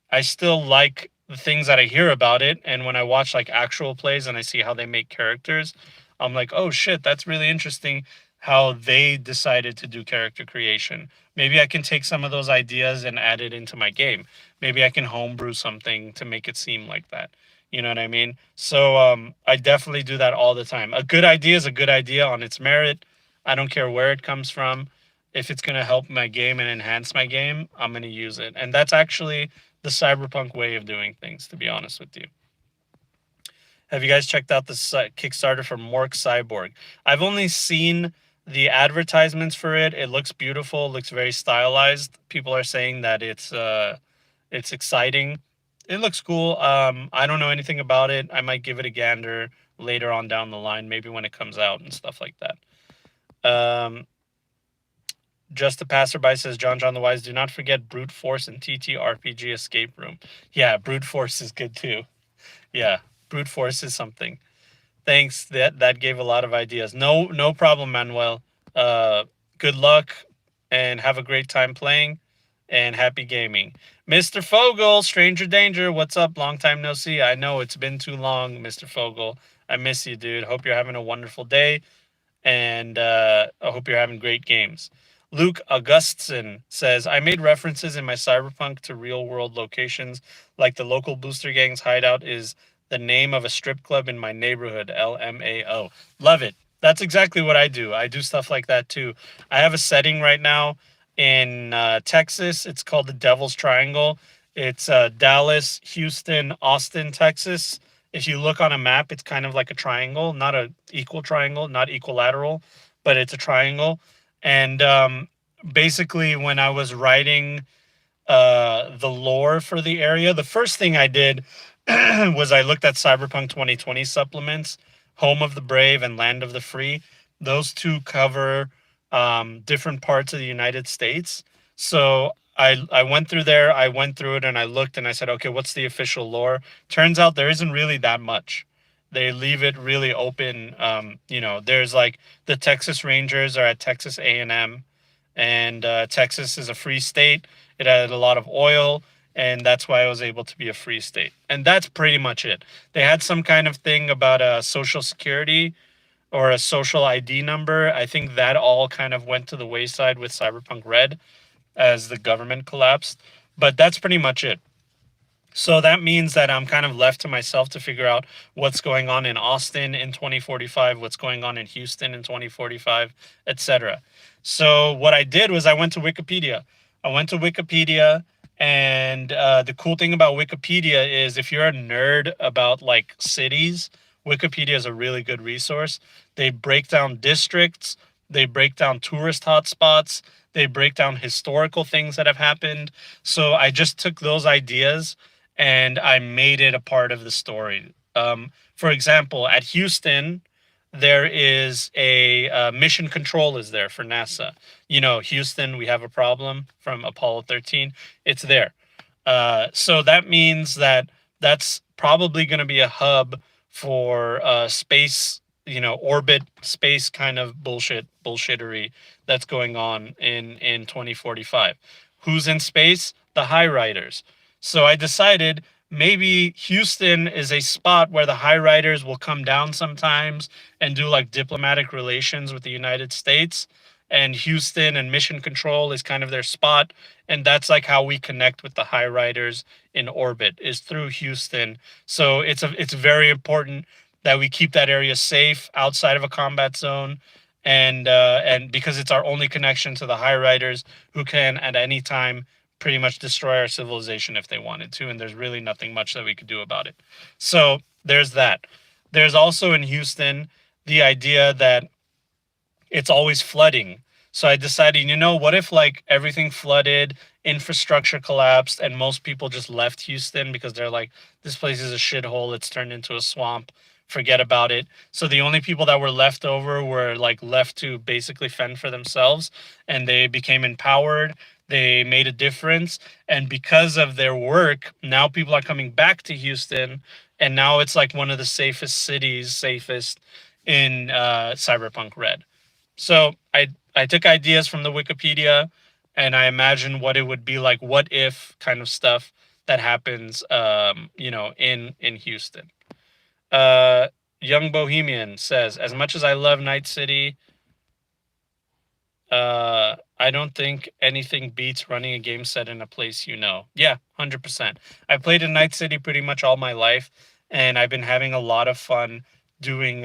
Speaker 1: I still like the things that I hear about it, and when I watch like actual plays and I see how they make characters, I'm like, oh shit, that's really interesting how they decided to do character creation. Maybe I can take some of those ideas and add it into my game. Maybe I can homebrew something to make it seem like that. You know what I mean? So I definitely do that all the time. A good idea is a good idea on its merit. I don't care where it comes from. If it's going to help my game and enhance my game, I'm going to use it. And that's actually the cyberpunk way of doing things, to be honest with you. Have you guys checked out this Kickstarter for Mork Cyborg? I've only seen the advertisements for it. It looks beautiful, looks very stylized. People are saying that it's exciting. It looks cool. I don't know anything about it. I might give it a gander later on down the line, maybe when it comes out and stuff like that. Just a passerby says, John the Wise, do not forget brute force and TTRPG escape room. Yeah, brute force is good too. Yeah, brute force is something. Thanks. That gave a lot of ideas. No problem, Manuel. Good luck and have a great time playing and happy gaming. Mr. Fogel, Stranger Danger, what's up? Long time no see. I know it's been too long, Mr. Fogel. I miss you, dude. Hope you're having a wonderful day, and I hope you're having great games. Luke Augustson says, I made references in my Cyberpunk to real world locations, like the local booster gang's hideout is the name of a strip club in my neighborhood, LMAO. Love it. That's exactly what I do. I do stuff like that too. I have a setting right now in Texas. It's called the Devil's Triangle. It's Dallas, Houston, Austin, Texas. If you look on a map, it's kind of like a triangle, not a equal triangle, not equilateral, but it's a triangle. And basically, when I was writing the lore for the area, the first thing I did was I looked at Cyberpunk 2020 supplements, Home of the Brave and Land of the Free. Those two cover different parts of the United States. So I went through there, I went through it, and I looked and I said, okay, what's the official lore? Turns out there isn't really that much. They leave it really open. There's like the Texas Rangers are at Texas A&M, and Texas is a free state. It had a lot of oil, and that's why I was able to be a free state. And that's pretty much it. They had some kind of thing about a social security or a social ID number. I think that all kind of went to the wayside with Cyberpunk Red as the government collapsed. But that's pretty much it. So that means that I'm kind of left to myself to figure out what's going on in Austin in 2045, what's going on in Houston in 2045, etc. So what I did was I went to Wikipedia. And the cool thing about Wikipedia is if you're a nerd about like cities, Wikipedia is a really good resource. They break down districts, they break down tourist hotspots, they break down historical things that have happened. So I just took those ideas and I made it a part of the story. For example, at Houston, there is a mission control is there for NASA. You know, Houston, we have a problem from Apollo 13. It's there. So that means that that's probably going to be a hub for space, orbit space kind of bullshittery that's going on in 2045. Who's in space? The High Riders. So I decided maybe Houston is a spot where the High Riders will come down sometimes and do like diplomatic relations with the United States. And Houston and Mission Control is kind of their spot. And that's like how we connect with the High Riders in orbit is through Houston. So it's very important that we keep that area safe outside of a combat zone. And because it's our only connection to the High Riders who can at any time pretty much destroy our civilization if they wanted to, and there's really nothing much that we could do about it. So there's that. There's also in Houston the idea that it's always flooding. So I decided, what if like everything flooded, infrastructure collapsed, and most people just left Houston because they're like, this place is a shithole, it's turned into a swamp, forget about it. So the only people that were left over were like left to basically fend for themselves, and they became empowered. They made a difference. And because of their work, now people are coming back to Houston. And now it's like one of the safest cities, safest in Cyberpunk Red. So I took ideas from the Wikipedia and I imagined what it would be like, what if kind of stuff that happens, in Houston. Uh, Young Bohemian says, as much as I love Night City, I don't think anything beats running a game set in a place you know. Yeah, 100%. I played in Night City pretty much all my life, and I've been having a lot of fun doing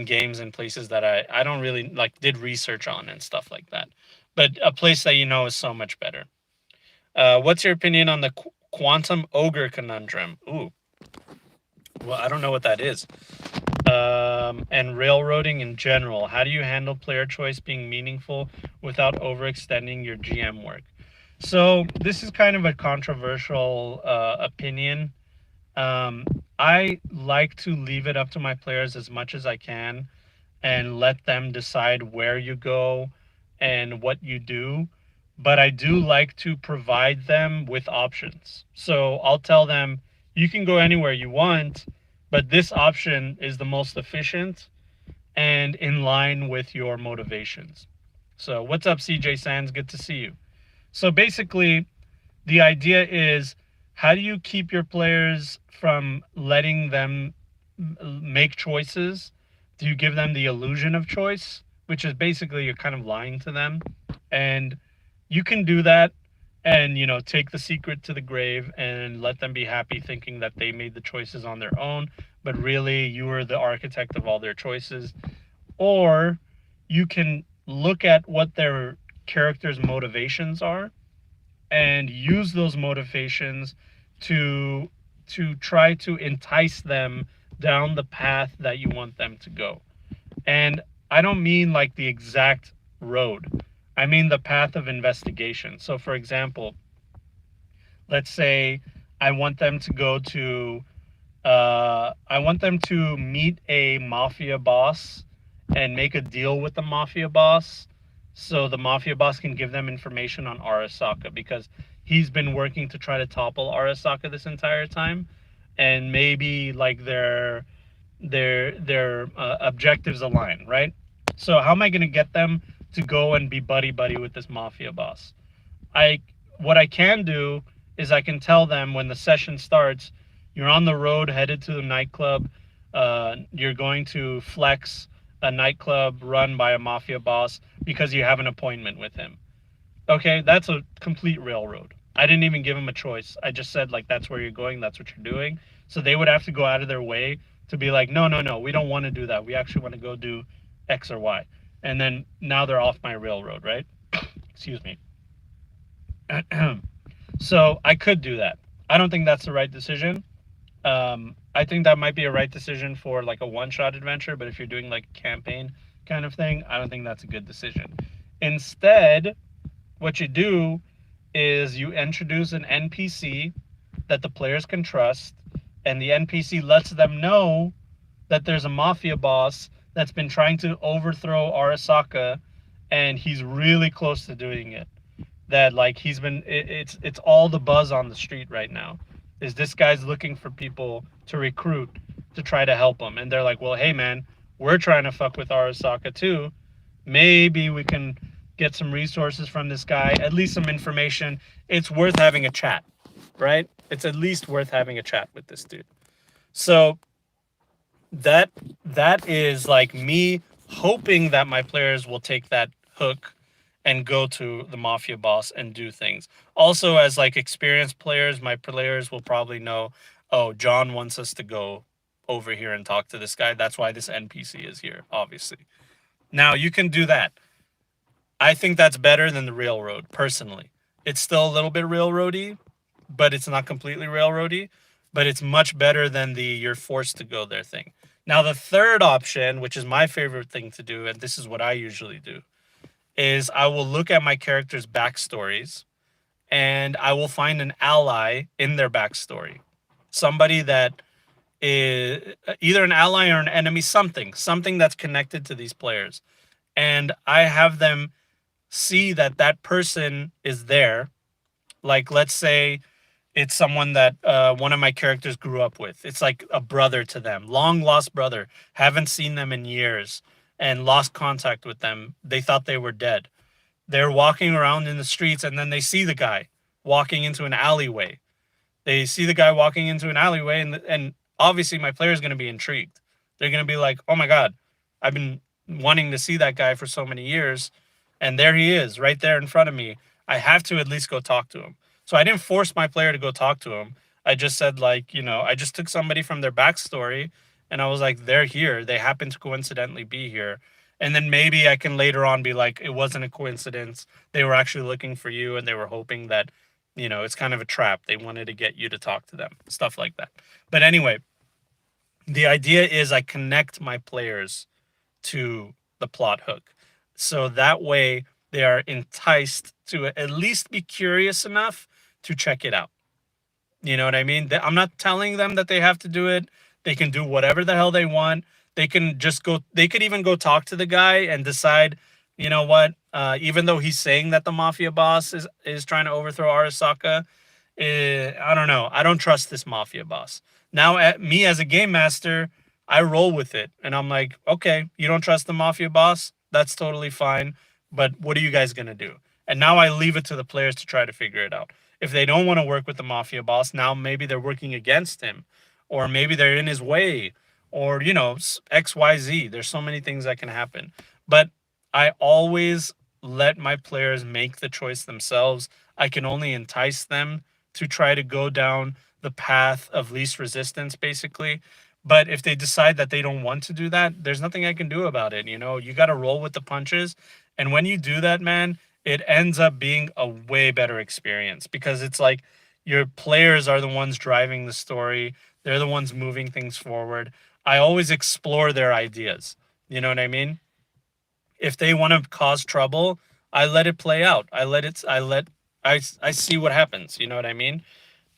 Speaker 1: games in places that I don't really like did research on and stuff like that. But a place that you know is so much better. What's your opinion on the quantum ogre conundrum? Ooh, well, I don't know what that is. And railroading in general. How do you handle player choice being meaningful without overextending your GM work? So this is kind of a controversial opinion. Um, I like to leave it up to my players as much as I can and let them decide where you go and what you do. But I do like to provide them with options. So I'll tell them, you can go anywhere you want, but this option is the most efficient and in line with your motivations. So, what's up, CJ Sands? Good to see you. So, basically, the idea is, how do you keep your players from letting them make choices? Do you give them the illusion of choice, which is basically you're kind of lying to them? And you can do that and, take the secret to the grave and let them be happy thinking that they made the choices on their own, but really you were the architect of all their choices. Or you can look at what their character's motivations are and use those motivations to try to entice them down the path that you want them to go. And I don't mean like the exact road. I mean the path of investigation. So for example, let's say I want them to go to I want them to meet a mafia boss and make a deal with the mafia boss so the mafia boss can give them information on Arasaka because he's been working to try to topple Arasaka this entire time, and maybe like their objectives align, right? So how am I going to get them to go and be buddy buddy with this mafia boss? I what I can do is I can tell them when the session starts, you're on the road headed to the nightclub. You're going to flex a nightclub run by a mafia boss because you have an appointment with him. Okay, that's a complete railroad. I didn't even give them a choice. I just said like that's where you're going, that's what you're doing. So they would have to go out of their way to be like, no, no, no, we don't want to do that. We actually want to go do X or Y. And then now they're off my railroad, right? Excuse me. So I could do that. I don't think that's the right decision. I think that might be a right decision for like a one-shot adventure, but if you're doing like a campaign kind of thing, I don't think that's a good decision. Instead, what you do is you introduce an NPC that the players can trust, and the NPC lets them know that there's a mafia boss that's been trying to overthrow Arasaka, and he's really close to doing it. That like he's been it's all the buzz on the street right now is this guy's looking for people to recruit to try to help him, and they're like, well, hey man, we're trying to fuck with Arasaka too. Maybe we can get some resources from this guy, at least some information. It's worth having a chat, right? It's at least worth having a chat with this dude. So that that is like me hoping that my players will take that hook and go to the mafia boss and do things. Also, as like experienced players, my players will probably know, oh, John wants us to go over here and talk to this guy. That's why this NPC is here, obviously. Now you can do that. I think that's better than the railroad, personally. It's still a little bit railroady, but it's not completely railroady. But it's much better than the you're forced to go there thing. Now, the third option, which is my favorite thing to do, and this is what I usually do, is I will look at my characters' backstories and I will find an ally in their backstory. Somebody that is either an ally or an enemy, something that's connected to these players. And I have them see that that person is there. Like, let's say it's someone that one of my characters grew up with. It's like a brother to them, long lost brother. Haven't seen them in years and lost contact with them. They thought they were dead. They're walking around in the streets and then they see the guy walking into an alleyway. They see the guy walking into an alleyway, and obviously my player is going to be intrigued. They're going to be like, "Oh my god, I've been wanting to see that guy for so many years, and there he is, right there in front of me. I have to at least go talk to him." So I didn't force my player to go talk to him. I just said, like, I just took somebody from their backstory, and I was like, "They're here. They happen to coincidentally be here." And then maybe I can later on be like, "It wasn't a coincidence. They were actually looking for you, and they were hoping that, it's kind of a trap. They wanted to get you to talk to them," stuff like that. But anyway, the idea is I connect my players to the plot hook. So that way they are enticed to at least be curious enough to check it out. You know what I mean? I'm not telling them that they have to do it. They can do whatever the hell they want. They can just go, they could even go talk to the guy and decide, you know what? Even though he's saying that the mafia boss is trying to overthrow Arasaka, I don't know. I don't trust this mafia boss. Now, at me as a game master, I roll with it, and I'm like, okay, you don't trust the mafia boss. That's totally fine. But what are you guys gonna do? And now I leave it to the players to try to figure it out. If they don't want to work with the mafia boss, now maybe they're working against him, or maybe they're in his way, or XYZ. There's so many things that can happen. But I always let my players make the choice themselves. I can only entice them to try to go down the path of least resistance, basically. But if they decide that they don't want to do that, there's nothing I can do about it. You got to roll with the punches. And when you do that, man, it ends up being a way better experience because it's like your players are the ones driving the story. They're the ones moving things forward. I always explore their ideas. You know what I mean? If they want to cause trouble, I let it play out. I see what happens. You know what I mean?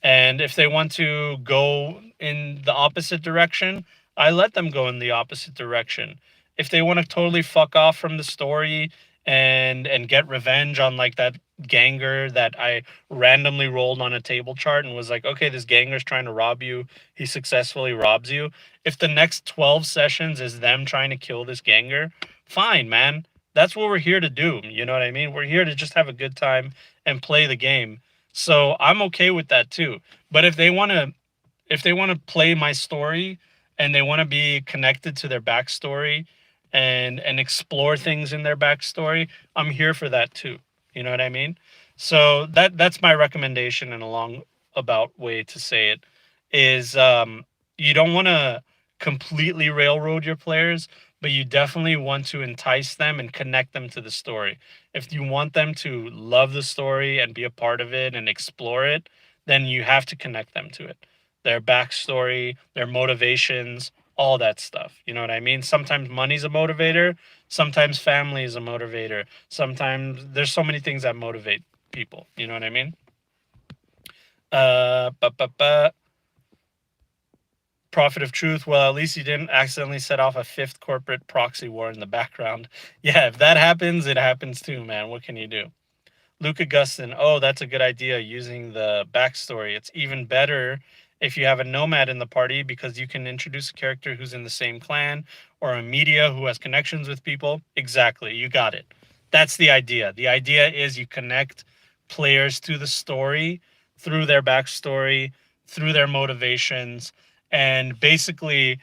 Speaker 1: And if they want to go in the opposite direction, I let them go in the opposite direction. If they want to totally fuck off from the story and get revenge on like that ganger that I randomly rolled on a table chart and was like, okay, this ganger's trying to rob you. He successfully robs you. If the next 12 sessions is them trying to kill this ganger, fine, man. That's what we're here to do. You know what I mean? We're here to just have a good time and play the game. So I'm okay with that too. But if they want to play my story and they want to be connected to their backstory and explore things in their backstory, I'm here for that too. You know what I mean? So that's my recommendation in a long about way to say it is you don't want to completely railroad your players, but you definitely want to entice them and connect them to the story. If you want them to love the story and be a part of it and explore it, then you have to connect them to it. Their backstory, their motivations, all that stuff. You know what I mean? Sometimes money's a motivator, sometimes family is a motivator. Sometimes there's so many things that motivate people. You know what I mean? Uh, ba, ba, ba. Prophet of truth. Well, at least you didn't accidentally set off a fifth corporate proxy war in the background. Yeah, if that happens, it happens too, man. What can you do? Luke Augustin, oh, that's a good idea using the backstory. It's even better if you have a nomad in the party because you can introduce a character who's in the same clan or a media who has connections with people. Exactly, you got it. That's the idea. The idea is you connect players to the story through their backstory, through their motivations, and basically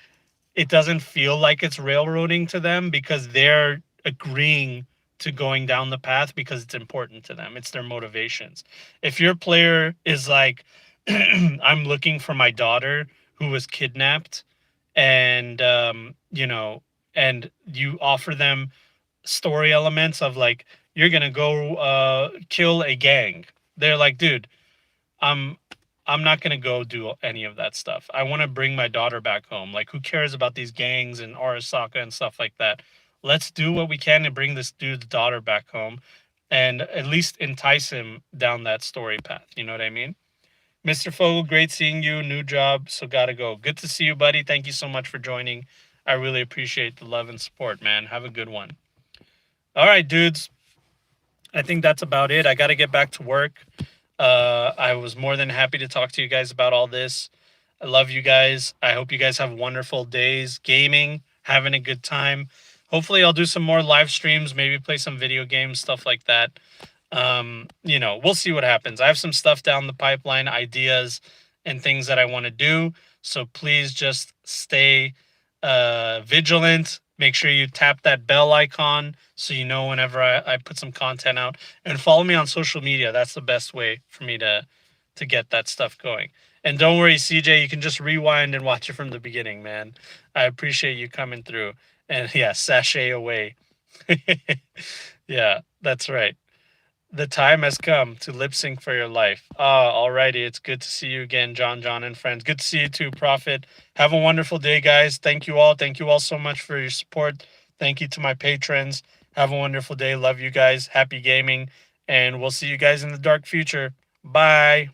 Speaker 1: it doesn't feel like it's railroading to them because they're agreeing to going down the path because it's important to them. It's their motivations. If your player is like, I'm looking for my daughter who was kidnapped, and and you offer them story elements of like you're gonna go kill a gang. They're like, dude, I'm I'm not gonna go do any of that stuff. I want to bring my daughter back home. Like, who cares about these gangs and Arasaka and stuff like that? Let's do what we can to bring this dude's daughter back home, and at least entice him down that story path. You know what I mean? Mr. Fogel, great seeing you. New job, so gotta go. Good to see you, buddy. Thank you so much for joining. I really appreciate the love and support, man. Have a good one. All right, dudes. I think that's about it. I got to get back to work. I was more than happy to talk to you guys about all this. I love you guys. I hope you guys have wonderful days gaming, having a good time. Hopefully, I'll do some more live streams, maybe play some video games, stuff like that. We'll see what happens. I have some stuff down the pipeline, ideas, and things that I want to do. So please just stay vigilant. Make sure you tap that bell icon so you know whenever I put some content out. And follow me on social media. That's the best way for me to get that stuff going. And don't worry, CJ, you can just rewind and watch it from the beginning, man. I appreciate you coming through. And yeah, sashay away. Yeah, that's right. The time has come to lip sync for your life. Alrighty. It's good to see you again, John, and friends. Good to see you too, Prophet. Have a wonderful day, guys. Thank you all. Thank you all so much for your support. Thank you to my patrons. Have a wonderful day. Love you guys. Happy gaming. And we'll see you guys in the dark future. Bye.